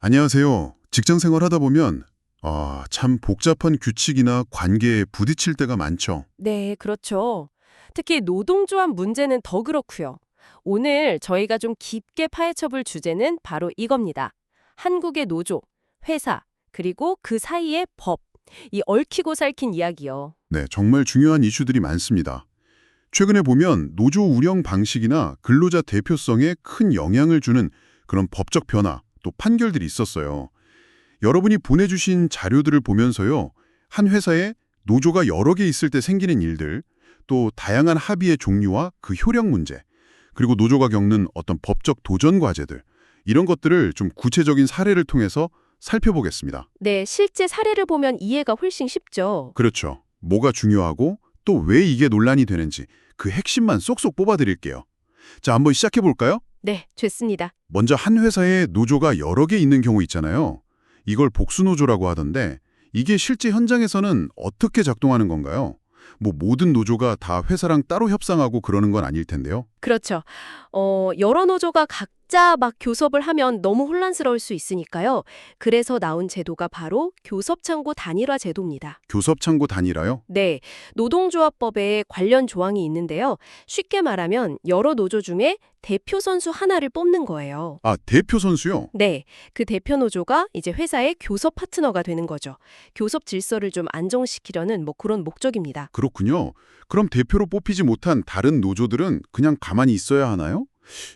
안녕하세요. 직장 생활하다 보면 참 복잡한 규칙이나 관계에 부딪힐 때가 많죠. 네, 그렇죠. 특히 노동조합 문제는 더 그렇고요. 오늘 저희가 좀 깊게 파헤쳐 볼 주제는 바로 이겁니다. 한국의 노조, 회사, 그리고 그 사이의 법. 이 얽히고 설킨 이야기요. 네, 정말 중요한 이슈들이 많습니다. 최근에 보면 노조 운영 방식이나 근로자 대표성에 큰 영향을 주는 그런 법적 변화, 또 판결들이 있었어요. 여러분이 보내주신 자료들을 보면서요. 한 회사에 노조가 여러 개 있을 때 생기는 일들, 또 다양한 합의의 종류와 그 효력 문제, 그리고 노조가 겪는 어떤 법적 도전 과제들, 이런 것들을 좀 구체적인 사례를 통해서 살펴보겠습니다. 네, 실제 사례를 보면 이해가 훨씬 쉽죠. 그렇죠. 뭐가 중요하고 또 왜 이게 논란이 되는지 그 핵심만 쏙쏙 뽑아드릴게요. 자, 한번 시작해볼까요? 네, 좋습니다. 먼저 한 회사에 노조가 여러 개 있는 경우 있잖아요. 이걸 복수노조라고 하던데 이게 실제 현장에서는 어떻게 작동하는 건가요? 뭐 모든 노조가 다 회사랑 따로 협상하고 그러는 건 아닐 텐데요. 그렇죠. 여러 노조가 각자 막 교섭을 하면 너무 혼란스러울 수 있으니까요. 그래서 나온 제도가 바로 교섭창구 단일화 제도입니다. 교섭창구 단일화요? 네, 노동조합법에 관련 조항이 있는데요. 쉽게 말하면 여러 노조 중에 대표 선수 하나를 뽑는 거예요. 아, 대표 선수요? 네, 그 대표 노조가 이제 회사의 교섭 파트너가 되는 거죠. 교섭 질서를 좀 안정시키려는 뭐 그런 목적입니다. 그렇군요. 그럼 대표로 뽑히지 못한 다른 노조들은 그냥 가만히 있어야 하나요?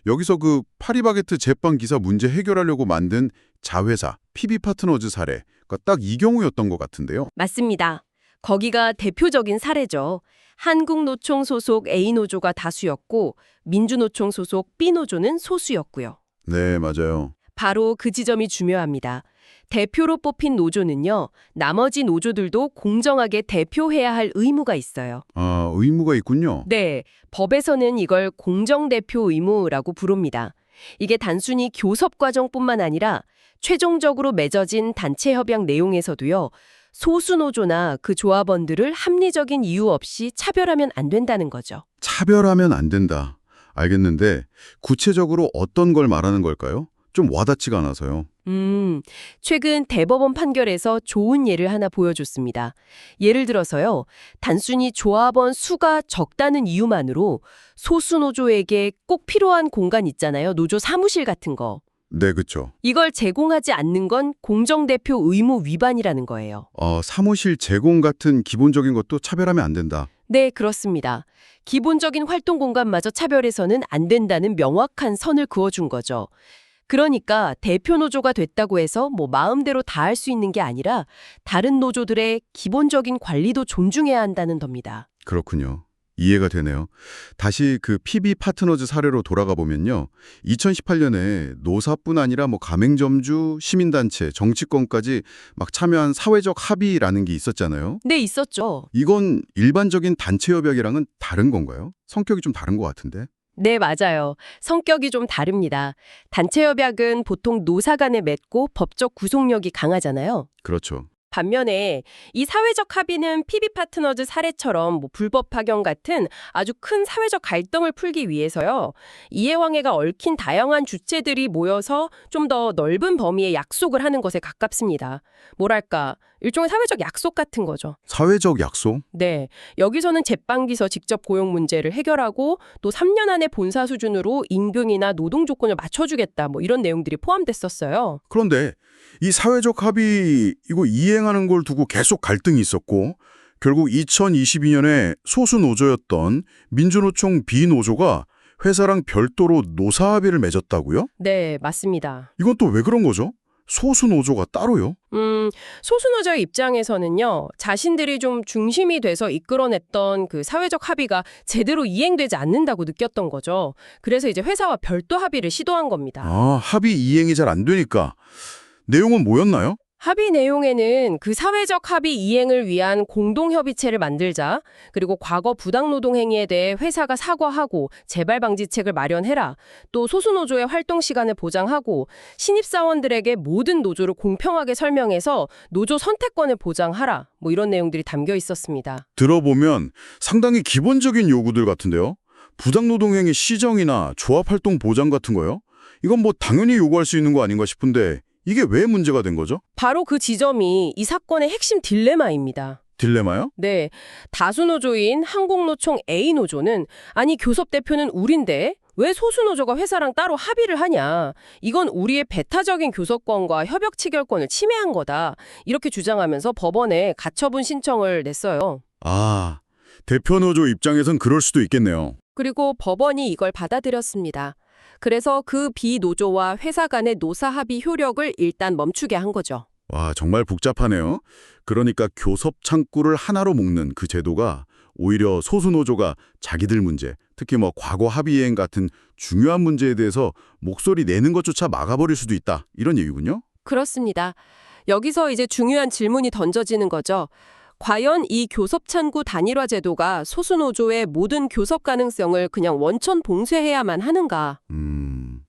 여기서 그 파리바게트 제빵 기사 문제 해결하려고 만든 자회사, PB파트너즈 사례가 딱 이 경우였던 것 같은데요. 맞습니다. 거기가 대표적인 사례죠. 한국노총 소속 A노조가 다수였고 민주노총 소속 B노조는 소수였고요. 네, 맞아요. 바로 그 지점이 중요합니다. 대표로 뽑힌 노조는요. 나머지 노조들도 공정하게 대표해야 할 의무가 있어요. 아, 의무가 있군요. 네, 법에서는 이걸 공정대표 의무라고 부릅니다. 이게 단순히 교섭 과정뿐만 아니라 최종적으로 맺어진 단체 협약 내용에서도요. 소수 노조나 그 조합원들을 합리적인 이유 없이 차별하면 안 된다는 거죠. 차별하면 안 된다. 알겠는데 구체적으로 어떤 걸 말하는 걸까요? 좀 와닿지가 않아서요. 최근 대법원 판결에서 좋은 예를 하나 보여줬습니다. 예를 들어서요, 단순히 조합원 수가 적다는 이유만으로 소수 노조에게 꼭 필요한 공간 있잖아요. 노조 사무실 같은 거. 네, 그렇죠. 이걸 제공하지 않는 건 공정대표 의무 위반이라는 거예요. 사무실 제공 같은 기본적인 것도 차별하면 안 된다. 네, 그렇습니다. 기본적인 활동 공간마저 차별해서는 안 된다는 명확한 선을 그어준 거죠. 그러니까 대표 노조가 됐다고 해서 뭐 마음대로 다 할 수 있는 게 아니라 다른 노조들의 기본적인 관리도 존중해야 한다는 겁니다. 그렇군요. 이해가 되네요. 다시 그 PB 파트너즈 사례로 돌아가 보면요. 2018년에 노사뿐 아니라 뭐 가맹점주, 시민단체, 정치권까지 막 참여한 사회적 합의라는 게 있었잖아요. 네, 있었죠. 이건 일반적인 단체 협약이랑은 다른 건가요? 성격이 좀 다른 것 같은데. 네, 맞아요. 성격이 좀 다릅니다. 단체 협약은 보통 노사 간에 맺고 법적 구속력이 강하잖아요. 그렇죠. 반면에 이 사회적 합의는 PB 파트너즈 사례처럼 뭐 불법 파견 같은 아주 큰 사회적 갈등을 풀기 위해서요. 이해관계가 얽힌 다양한 주체들이 모여서 좀 더 넓은 범위의 약속을 하는 것에 가깝습니다. 뭐랄까, 일종의 사회적 약속 같은 거죠. 사회적 약속? 네, 여기서는 제빵기서 직접 고용 문제를 해결하고 또 3년 안에 본사 수준으로 임금이나 노동 조건을 맞춰주겠다 뭐 이런 내용들이 포함됐었어요. 그런데 이 사회적 합의 이거 이행하는 걸 두고 계속 갈등이 있었고 결국 2022년에 소수 노조였던 민주노총 B노조가 회사랑 별도로 노사 합의를 맺었다고요? 네, 맞습니다. 이건 또 왜 그런 거죠? 소수 노조가 따로요? 소수노조의 입장에서는요, 자신들이 좀 중심이 돼서 이끌어냈던 그 사회적 합의가 제대로 이행되지 않는다고 느꼈던 거죠. 그래서 이제 회사와 별도 합의를 시도한 겁니다. 합의 이행이 잘 안 되니까. 내용은 뭐였나요? 합의 내용에는 그 사회적 합의 이행을 위한 공동협의체를 만들자, 그리고 과거 부당노동 행위에 대해 회사가 사과하고 재발 방지책을 마련해라, 또 소수노조의 활동 시간을 보장하고 신입사원들에게 모든 노조를 공평하게 설명해서 노조 선택권을 보장하라, 뭐 이런 내용들이 담겨 있었습니다. 들어보면 상당히 기본적인 요구들 같은데요. 부당노동행위 시정이나 조합활동 보장 같은 거요? 이건 뭐 당연히 요구할 수 있는 거 아닌가 싶은데 이게 왜 문제가 된 거죠? 바로 그 지점이 이 사건의 핵심 딜레마입니다. 딜레마요? 네, 다수노조인 한국노총 A노조는 아니 교섭 대표는 우린데 왜 소수노조가 회사랑 따로 합의를 하냐. 이건 우리의 배타적인 교섭권과 협약 체결권을 침해한 거다. 이렇게 주장하면서 법원에 가처분 신청을 냈어요. 아, 대표 노조 입장에선 그럴 수도 있겠네요. 그리고 법원이 이걸 받아들였습니다. 그래서 그 비노조와 회사 간의 노사 합의 효력을 일단 멈추게 한 거죠. 와, 정말 복잡하네요. 그러니까 교섭 창구를 하나로 묶는 그 제도가 오히려 소수노조가 자기들 문제, 특히 뭐 과거 합의행 같은 중요한 문제에 대해서 목소리 내는 것조차 막아버릴 수도 있다. 이런 얘기군요. 그렇습니다. 여기서 이제 중요한 질문이 던져지는 거죠. 과연 이 교섭창구 단일화 제도가 소수노조의 모든 교섭 가능성을 그냥 원천 봉쇄해야만 하는가?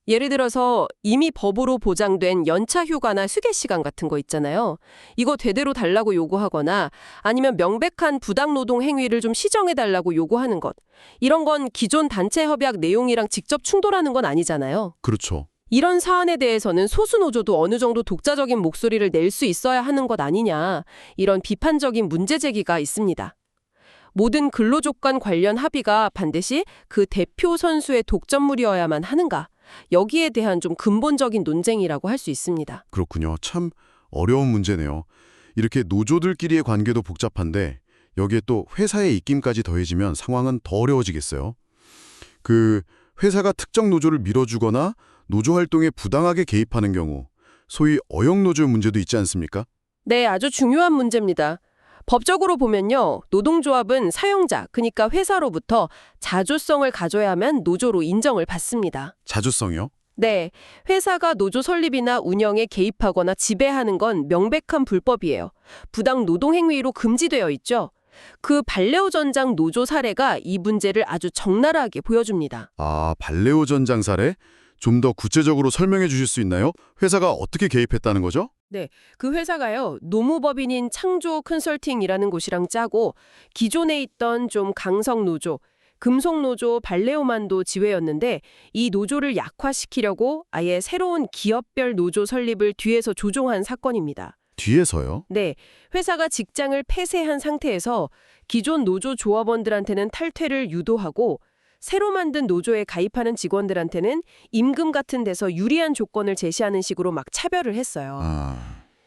예를 들어서 이미 법으로 보장된 연차 휴가나 휴게 시간 같은 거 있잖아요. 이거 대대로 달라고 요구하거나 아니면 명백한 부당노동 행위를 좀 시정해달라고 요구하는 것. 이런 건 기존 단체 협약 내용이랑 직접 충돌하는 건 아니잖아요. 그렇죠. 이런 사안에 대해서는 소수노조도 어느 정도 독자적인 목소리를 낼 수 있어야 하는 것 아니냐, 이런 비판적인 문제 제기가 있습니다. 모든 근로조건 관련 합의가 반드시 그 대표 선수의 독점물이어야만 하는가, 여기에 대한 좀 근본적인 논쟁이라고 할 수 있습니다. 그렇군요. 참 어려운 문제네요. 이렇게 노조들끼리의 관계도 복잡한데 여기에 또 회사의 입김까지 더해지면 상황은 더 어려워지겠어요. 그 회사가 특정 노조를 밀어주거나 노조 활동에 부당하게 개입하는 경우, 소위 어영노조 문제도 있지 않습니까? 네, 아주 중요한 문제입니다. 법적으로 보면요, 노동조합은 사용자, 그러니까 회사로부터 자주성을 가져야만 노조로 인정을 받습니다. 자주성이요? 네, 회사가 노조 설립이나 운영에 개입하거나 지배하는 건 명백한 불법이에요. 부당 노동 행위로 금지되어 있죠. 그 발레오 전장 노조 사례가 이 문제를 아주 적나라하게 보여줍니다. 아, 발레오 전장 사례? 좀 더 구체적으로 설명해 주실 수 있나요? 회사가 어떻게 개입했다는 거죠? 네, 그 회사가요, 노무법인인 창조 컨설팅이라는 곳이랑 짜고 기존에 있던 좀 강성 노조, 금속노조 발레오만도 지회였는데 이 노조를 약화시키려고 아예 새로운 기업별 노조 설립을 뒤에서 조종한 사건입니다. 뒤에서요? 네, 회사가 직장을 폐쇄한 상태에서 기존 노조 조합원들한테는 탈퇴를 유도하고 새로 만든 노조에 가입하는 직원들한테는 임금 같은 데서 유리한 조건을 제시하는 식으로 막 차별을 했어요.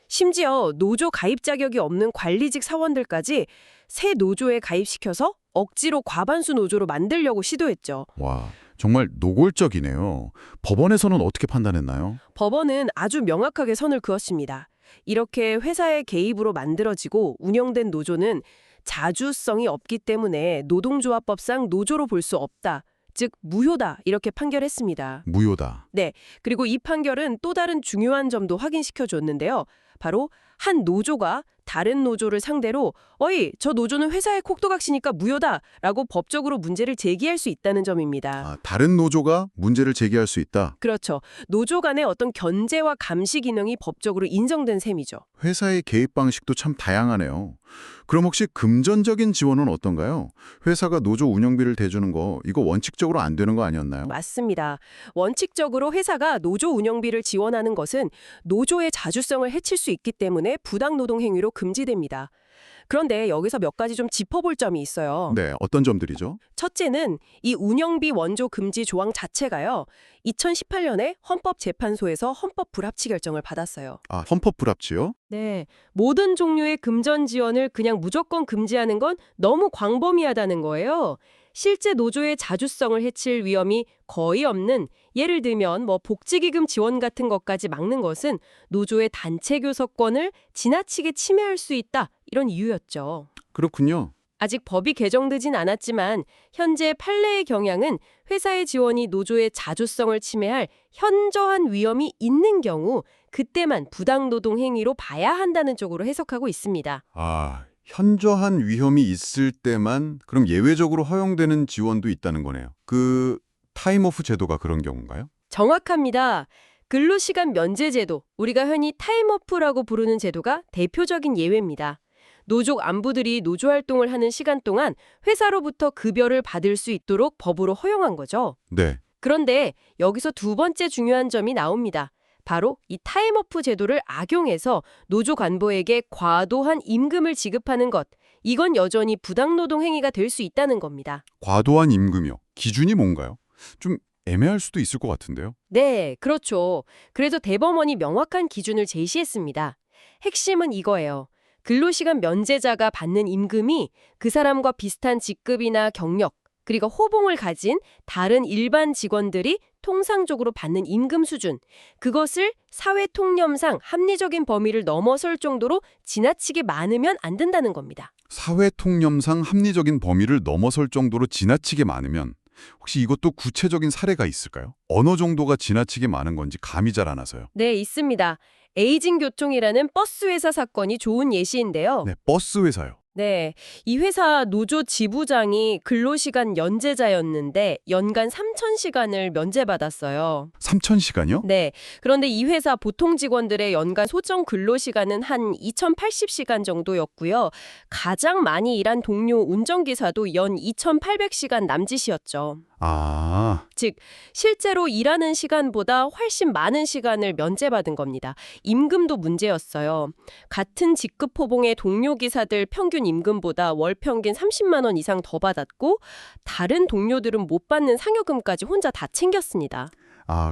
심지어 노조 가입 자격이 없는 관리직 사원들까지 새 노조에 가입시켜서 억지로 과반수 노조로 만들려고 시도했죠. 와, 정말 노골적이네요. 법원에서는 어떻게 판단했나요? 법원은 아주 명확하게 선을 그었습니다. 이렇게 회사의 개입으로 만들어지고 운영된 노조는 자주성이 없기 때문에 노동조합법상 노조로 볼 수 없다. 즉 무효다 이렇게 판결했습니다. 무효다. 네, 그리고 이 판결은 또 다른 중요한 점도 확인시켜줬는데요. 바로 한 노조가 다른 노조를 상대로 어이, 저 노조는 회사의 콕도각시니까 무효다 라고 법적으로 문제를 제기할 수 있다는 점입니다. 아, 다른 노조가 문제를 제기할 수 있다. 그렇죠. 노조 간의 어떤 견제와 감시 기능이 법적으로 인정된 셈이죠. 회사의 개입 방식도 참 다양하네요. 그럼 혹시 금전적인 지원은 어떤가요? 회사가 노조 운영비를 대주는 거 이거 원칙적으로 안 되는 거 아니었나요? 맞습니다. 원칙적으로 회사가 노조 운영비를 지원하는 것은 노조의 자주성을 해칠 수 있기 때문에 부당노동 행위로 금지됩니다. 그런데 여기서 몇 가지 좀 짚어볼 점이 있어요. 네, 어떤 점들이죠? 첫째는 이 운영비 원조 금지 조항 자체가요. 2018년에 헌법재판소에서 헌법 불합치 결정을 받았어요. 아, 헌법 불합치요? 네, 모든 종류의 금전 지원을 그냥 무조건 금지하는 건 너무 광범위하다는 거예요. 실제 노조의 자주성을 해칠 위험이 거의 없는, 예를 들면 뭐 복지기금 지원 같은 것까지 막는 것은 노조의 단체 교섭권을 지나치게 침해할 수 있다, 이런 이유였죠. 그렇군요. 아직 법이 개정되진 않았지만 현재 판례의 경향은 회사의 지원이 노조의 자주성을 침해할 현저한 위험이 있는 경우 그때만 부당노동 행위로 봐야 한다는 쪽으로 해석하고 있습니다. 아, 현저한 위험이 있을 때만 그럼 예외적으로 허용되는 지원도 있다는 거네요. 그 타임오프 제도가 그런 경우인가요? 정확합니다. 근로시간 면제 제도, 우리가 흔히 타임오프라고 부르는 제도가 대표적인 예외입니다. 노조 안부들이 노조 활동을 하는 시간 동안 회사로부터 급여를 받을 수 있도록 법으로 허용한 거죠. 네. 그런데 여기서 두 번째 중요한 점이 나옵니다. 바로 이 타임오프 제도를 악용해서 노조 간부에게 과도한 임금을 지급하는 것. 이건 여전히 부당노동 행위가 될 수 있다는 겁니다. 과도한 임금이요. 기준이 뭔가요? 좀 애매할 수도 있을 것 같은데요. 네, 그렇죠. 그래서 대법원이 명확한 기준을 제시했습니다. 핵심은 이거예요. 근로시간 면제자가 받는 임금이 그 사람과 비슷한 직급이나 경력, 그리고 호봉을 가진 다른 일반 직원들이 통상적으로 받는 임금 수준, 그것을 사회통념상 합리적인 범위를 넘어설 정도로 지나치게 많으면 안 된다는 겁니다. 사회통념상 합리적인 범위를 넘어설 정도로 지나치게 많으면 혹시 이것도 구체적인 사례가 있을까요? 어느 정도가 지나치게 많은 건지 감이 잘 안 와서요. 네, 있습니다. 에이징 교통이라는 버스 회사 사건이 좋은 예시인데요. 네, 버스 회사요. 네, 이 회사 노조 지부장이 근로시간 연재자였는데 연간 3,000시간을 면제받았어요. 3,000시간이요? 네, 그런데 이 회사 보통 직원들의 연간 소정 근로시간은 한 2,080시간 정도였고요. 가장 많이 일한 동료 운전기사도 연 2,800시간 남짓이었죠. 아, 즉, 실제로 일하는 시간보다 훨씬 많은 시간을 면제받은 겁니다. 임금도 문제였어요. 같은 직급 호봉의 동료 기사들 평균 임금보다 월 평균 30만 원 이상 더 받았고 다른 동료들은 못 받는 상여금까지 혼자 다 챙겼습니다.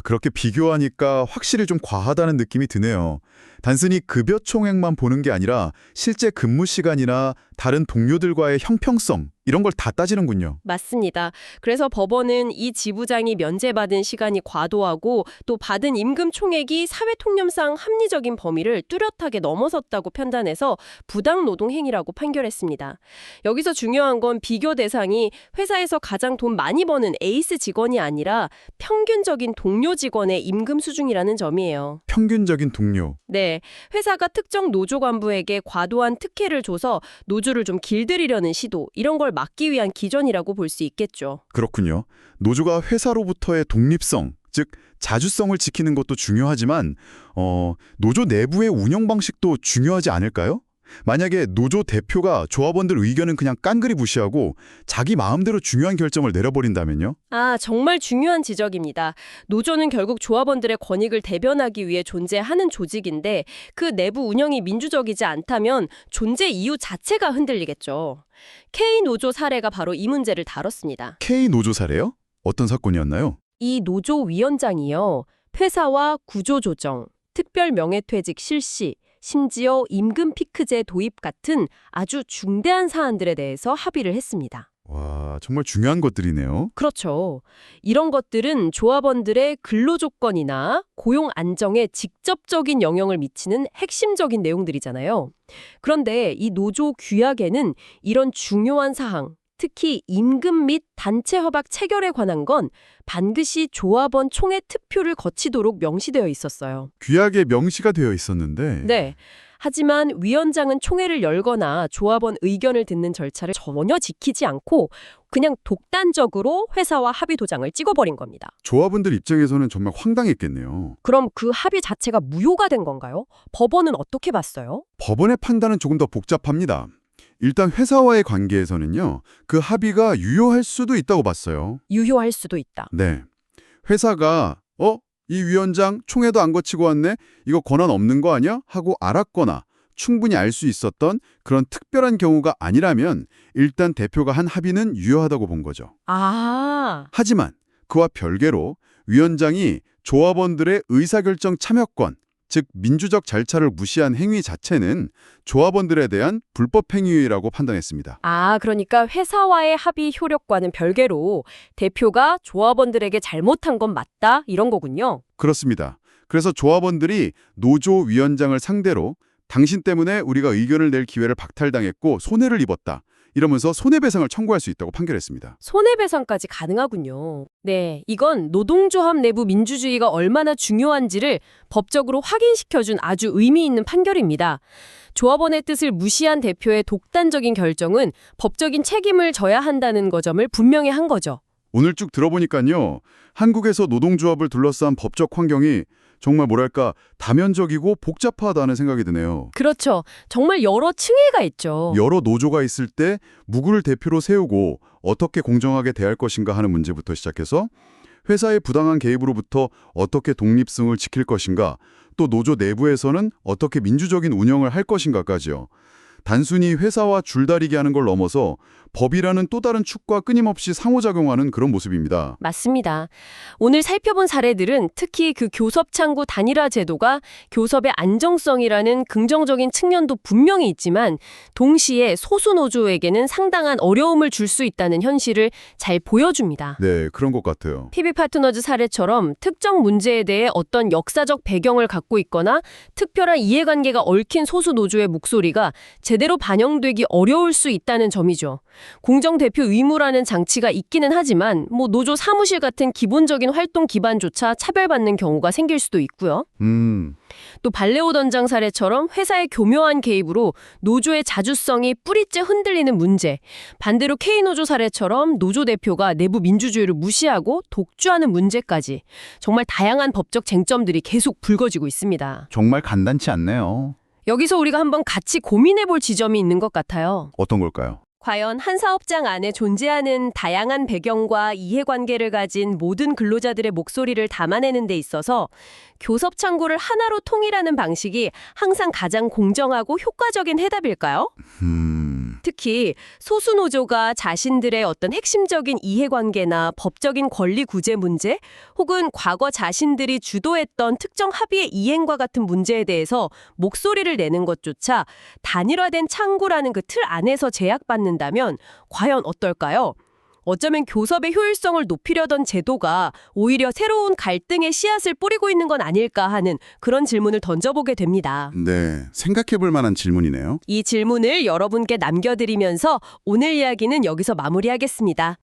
그렇게 비교하니까 확실히 좀 과하다는 느낌이 드네요. 단순히 급여 총액만 보는 게 아니라 실제 근무 시간이나 다른 동료들과의 형평성 이런 걸 다 따지는군요. 맞습니다. 그래서 법원은 이 지부장이 면제받은 시간이 과도하고 또 받은 임금 총액이 사회통념상 합리적인 범위를 뚜렷하게 넘어섰다고 판단해서 부당노동 행위라고 판결했습니다. 여기서 중요한 건 비교 대상이 회사에서 가장 돈 많이 버는 에이스 직원이 아니라 평균적인 동료 직원의 임금 수준이라는 점이에요. 평균적인 동료. 네, 회사가 특정 노조 간부에게 과도한 특혜를 줘서 노조를 좀 길들이려는 시도, 이런 걸 막기 위한 기전이라고 볼 수 있겠죠. 그렇군요. 노조가 회사로부터의 독립성, 즉 자주성을 지키는 것도 중요하지만 노조 내부의 운영 방식도 중요하지 않을까요? 만약에 노조 대표가 조합원들 의견은 그냥 깡그리 무시하고 자기 마음대로 중요한 결정을 내려버린다면요? 정말 중요한 지적입니다. 노조는 결국 조합원들의 권익을 대변하기 위해 존재하는 조직인데 그 내부 운영이 민주적이지 않다면 존재 이유 자체가 흔들리겠죠. K노조 사례가 바로 이 문제를 다뤘습니다. K노조 사례요? 어떤 사건이었나요? 이 노조 위원장이요. 회사와 구조조정, 특별 명예퇴직 실시, 심지어 임금 피크제 도입 같은 아주 중대한 사안들에 대해서 합의를 했습니다. 와, 정말 중요한 것들이네요. 그렇죠. 이런 것들은 조합원들의 근로조건이나 고용 안정에 직접적인 영향을 미치는 핵심적인 내용들이잖아요. 그런데 이 노조 규약에는 이런 중요한 사항, 특히 임금 및 단체 협약 체결에 관한 건 반드시 조합원 총회 투표를 거치도록 명시되어 있었어요. 규약에 명시가 되어 있었는데 네. 하지만 위원장은 총회를 열거나 조합원 의견을 듣는 절차를 전혀 지키지 않고 그냥 독단적으로 회사와 합의 도장을 찍어버린 겁니다. 조합원들 입장에서는 정말 황당했겠네요. 그럼 그 합의 자체가 무효가 된 건가요? 법원은 어떻게 봤어요? 법원의 판단은 조금 더 복잡합니다. 일단 회사와의 관계에서는요, 그 합의가 유효할 수도 있다고 봤어요. 유효할 수도 있다. 네. 회사가 이 위원장 총회도 안 거치고 왔네? 이거 권한 없는 거 아니야? 하고 알았거나 충분히 알 수 있었던 그런 특별한 경우가 아니라면 일단 대표가 한 합의는 유효하다고 본 거죠. 하지만 그와 별개로 위원장이 조합원들의 의사결정 참여권, 즉 민주적 절차를 무시한 행위 자체는 조합원들에 대한 불법 행위라고 판단했습니다. 그러니까 회사와의 합의 효력과는 별개로 대표가 조합원들에게 잘못한 건 맞다 이런 거군요. 그렇습니다. 그래서 조합원들이 노조 위원장을 상대로 당신 때문에 우리가 의견을 낼 기회를 박탈당했고 손해를 입었다. 이러면서 손해배상을 청구할 수 있다고 판결했습니다. 손해배상까지 가능하군요. 네, 이건 노동조합 내부 민주주의가 얼마나 중요한지를 법적으로 확인시켜준 아주 의미 있는 판결입니다. 조합원의 뜻을 무시한 대표의 독단적인 결정은 법적인 책임을 져야 한다는 점을 분명히 한 거죠. 오늘 쭉 들어보니까요. 한국에서 노동조합을 둘러싼 법적 환경이 정말 다면적이고 복잡하다는 생각이 드네요. 그렇죠. 정말 여러 층위가 있죠. 여러 노조가 있을 때 누구를 대표로 세우고 어떻게 공정하게 대할 것인가 하는 문제부터 시작해서 회사의 부당한 개입으로부터 어떻게 독립성을 지킬 것인가, 또 노조 내부에서는 어떻게 민주적인 운영을 할 것인가까지요. 단순히 회사와 줄다리기 하는 걸 넘어서 법이라는 또 다른 축과 끊임없이 상호작용하는 그런 모습입니다. 맞습니다. 오늘 살펴본 사례들은 특히 그 교섭창구 단일화 제도가 교섭의 안정성이라는 긍정적인 측면도 분명히 있지만 동시에 소수 노조에게는 상당한 어려움을 줄 수 있다는 현실을 잘 보여줍니다. 네, 그런 것 같아요. PB파트너즈 사례처럼 특정 문제에 대해 어떤 역사적 배경을 갖고 있거나 특별한 이해관계가 얽힌 소수 노조의 목소리가 제대로 반영되기 어려울 수 있다는 점이죠. 공정대표 의무라는 장치가 있기는 하지만 노조 사무실 같은 기본적인 활동 기반조차 차별받는 경우가 생길 수도 있고요. 또 발레오던장 사례처럼 회사의 교묘한 개입으로 노조의 자주성이 뿌리째 흔들리는 문제, 반대로 K노조 사례처럼 노조 대표가 내부 민주주의를 무시하고 독주하는 문제까지 정말 다양한 법적 쟁점들이 계속 불거지고 있습니다. 정말 간단치 않네요. 여기서 우리가 한번 같이 고민해볼 지점이 있는 것 같아요. 어떤 걸까요? 과연 한 사업장 안에 존재하는 다양한 배경과 이해관계를 가진 모든 근로자들의 목소리를 담아내는 데 있어서 교섭 창구를 하나로 통일하는 방식이 항상 가장 공정하고 효과적인 해답일까요? 특히 소수 노조가 자신들의 어떤 핵심적인 이해관계나 법적인 권리 구제 문제 혹은 과거 자신들이 주도했던 특정 합의의 이행과 같은 문제에 대해서 목소리를 내는 것조차 단일화된 창구라는 그 틀 안에서 제약받는다면 과연 어떨까요? 어쩌면 교섭의 효율성을 높이려던 제도가 오히려 새로운 갈등의 씨앗을 뿌리고 있는 건 아닐까 하는 그런 질문을 던져보게 됩니다. 네, 생각해볼 만한 질문이네요. 이 질문을 여러분께 남겨드리면서 오늘 이야기는 여기서 마무리하겠습니다.